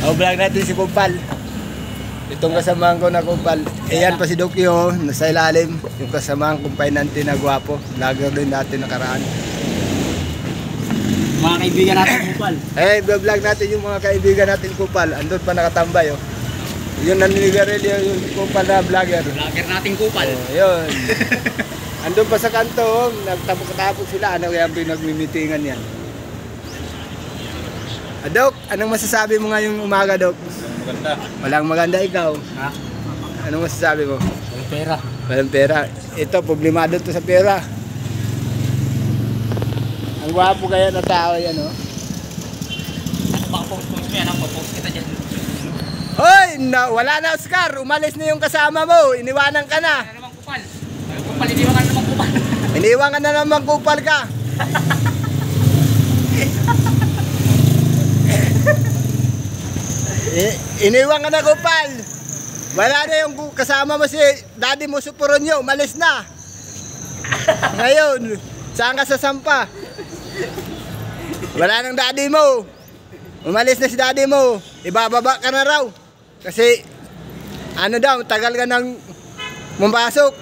O, vlog natin si Kumpal. Itong kasamahan ko na Kumpal. Ayan pa si Dokyo, nasa ilalim. Yung kasamahan kumpay natin na gwapo. Vlogger din natin nakaraan. Mga kaibigan natin Kumpal. Vlog natin yung mga kaibigan natin Kumpal. Andun pa nakatambay, oh. Yun naninigarilyo yung Kumpal na vlogger. Vlogger natin Kumpal. Oh, yun. Andun pa sa kanto, nagtapok-tapok sila. Ano kaya nagmimitingan yan? Dok, anong masasabi mo ngayong umaga, Dok? Maganda. Walang maganda ikaw. Ha? Anong masasabi mo? Walang pera. Walang pera. Ito, problemado to sa pera. Ang gwapo kaya na tao yan, oh. Baka post mo yan, post kita dyan. Hoy! Wala na, Oscar! Umalis na yung kasama mo. Iniwanan ka na. Ano naman Kumpal? Kumpal, iniwan ka na naman Kumpal. Iniwan ka na naman, Kupal ka. Iniwan ka na, Kupal. Wala na yung kasama mo si daddy mo, Supuronyo. Umalis na. Ngayon, saan ka sasampa? Wala nang daddy mo. Umalis na si daddy mo. Ibababa ka na raw. Kasi, ano daw, tagal ka nang pumasok.